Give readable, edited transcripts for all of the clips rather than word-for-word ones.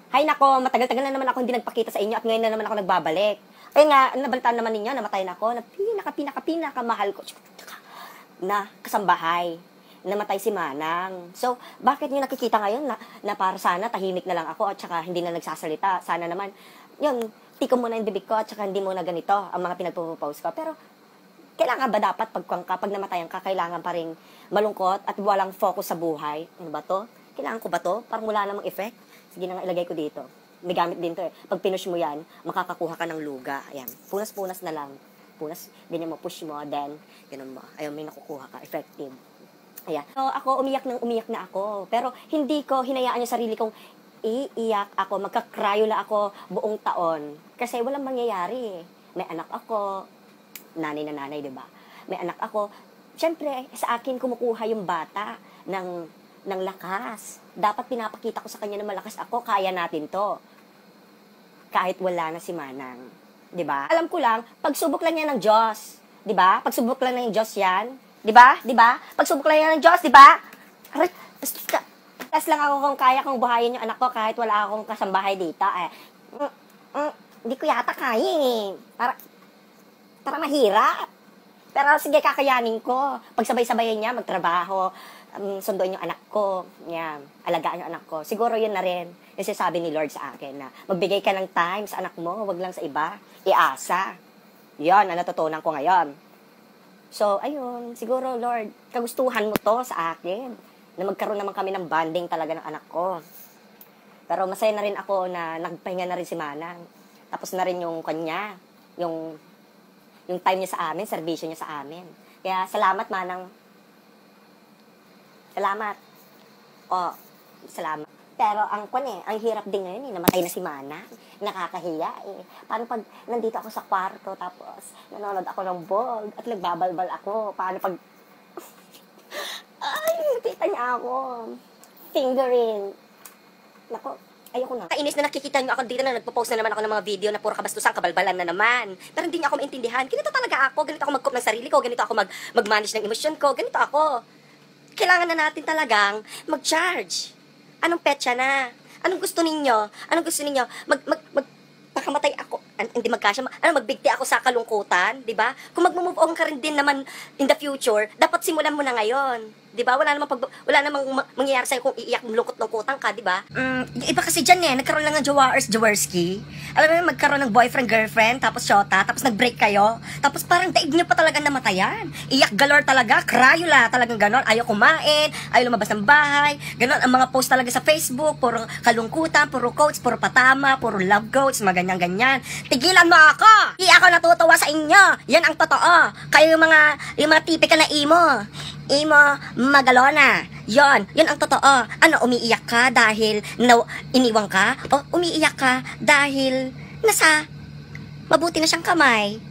Hay nako, matagal-tagal na naman ako hindi nagpakita sa inyo at ngayon na naman ako nagbabalik. Ayun nga, nabalitaan naman ninyo, namatay na ako, na pinaka-mahal ko na kasambahay. Namatay si Manang. So, bakit nyo nakikita ngayon na para sana tahimik na lang ako at saka hindi na nagsasalita? Sana naman, yun, tiko mo na yung bibig ko at saka hindi mo na ganito ang mga pinagpo-post ko. Pero, kailangan ba dapat pag namatayan ka, kailangan pa rin malungkot at walang focus sa buhay? Ano ba to? Kailangan ko ba to? Parang wala namang effect. Sige na nga, ilagay ko dito. May gamit din to eh. Pag pinush mo yan, makakakuha ka ng luga. Ayan. Punas-punas na lang. Punas, ganyan mo, push mo, then, ganun mo. Ayun, may nakukuha ka. Effective. Ayan. So, ako, umiyak na ako. Pero, hindi ko hinayaan yung sarili kong iiyak ako, magkakryola ako buong taon. Kasi walang mangyayari eh. May anak ako, nanay na nanay, diba? May anak ako. Siyempre, sa akin kumukuha yung bata ng lakas. Dapat pinapakita ko sa kanya na malakas ako, kaya natin to. Kahit wala na si Manang. 'Di ba? Alam ko lang, pagsubok lang yan ng Diyos. 'Di ba? Pagsubok lang ng Diyos yan. 'Di ba? 'Di ba? Pagsubok lang yan ng Diyos, 'di ba? Tapos lang ako kung kaya kong buhayin yung anak ko kahit wala akong kasambahay dito. Hindi ko yata kaya eh. Para mahirap. Pero sige, kakayanin ko. Pagsabay-sabayan niya, magtrabaho, sunduin yung anak ko, yan, alagaan yung anak ko. Siguro yun na rin, kasi sabi ni Lord sa akin na magbigay ka ng time sa anak mo, wag lang sa iba, iasa. Yan, ang natutunan ko ngayon. So, ayun, siguro Lord, kagustuhan mo to sa akin, na magkaroon naman kami ng bonding talaga ng anak ko. Pero masaya na rin ako na nagpahinga na rin si Manang. Tapos na rin yung kanya, yung time niya sa amin, servisyo niya sa amin. Kaya salamat, Manang. Salamat. Salamat. Pero ang hirap din ngayon namatay na si Manang. Nakakahiya eh. Paano pag nandito ako sa kwarto, tapos nanonood ako ng vlog, at nagbabalbal ako? Paano pag ay, kita niya ako. Fingering. Nako, ayoko na. Kainis na nakikita niyo ako dito na nagpo-post na naman ako ng mga video na puro kabastusan, kabalbalan na naman. Pero hindi niyo ako maintindihan. Ganito talaga ako. Ganito ako mag-cope ng sarili ko. Ganito ako mag-manage ng emosyon ko. Ganito ako. Kailangan na natin talagang mag-charge. Anong petsa na? Anong gusto ninyo? Anong gusto ninyo? Pakamatay ako. Hindi magkasya. Magbigti ako sa kalungkutan, di ba? Kung mag-move on ka rin din naman in the future, dapat simulan mo na ngayon. Di ba? Wala namang mangyayari sa'yo kung iiyak lungkot-lungkutan ka, di ba? Iba kasi dyan eh, nagkaroon lang ng Jaworski. Alam mo, magkaroon ng boyfriend-girlfriend, tapos shota, tapos nag-break kayo, tapos parang daig nyo pa talaga namatayan. Iyak galore talaga, kryola, talagang ganon. Ayaw kumain, ayaw lumabas ng bahay, ganon. Ang mga post talaga sa Facebook, puro kalungkutan, puro quotes, puro patama, puro love quotes, mga ganyan-ganyan. Tigilan mo ako! Di ako natutuwa sa inyo! Yan ang totoo. Kayo yung mga typical na emo magalona. Yun ang totoo. Ano, umiiyak ka dahil iniwang ka? O umiiyak ka dahil mabuti na siyang kamay?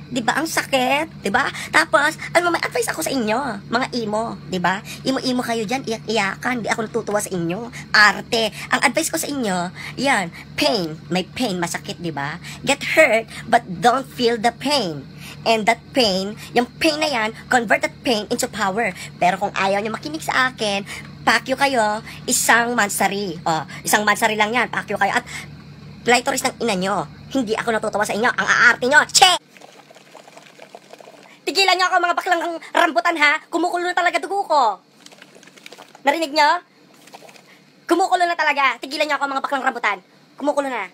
Diba? Ang sakit, diba? Tapos, may advice ako sa inyo, mga emo, diba? Emo kayo dyan, iyak-iyakan, di ako natutuwa sa inyo. Arte. Ang advice ko sa inyo, yan, pain. May pain, masakit, diba? Get hurt, but don't feel the pain. And that pain, yung pain na yan, convert that pain into power. Pero kung ayaw nyo makinig sa akin, pakyo kayo, isang mansari. Isang mansari lang yan, pakyo kayo. At clitoris ng ina nyo, hindi ako natutuwa sa inyo. Ang aarte nyo, che! Tigilan nyo ako mga baklang rambutan ha, kumukulo na talaga dugo ko. Narinig nyo? Kumukulo na talaga, tigilan nyo ako mga baklang rambutan. Kumukulo na.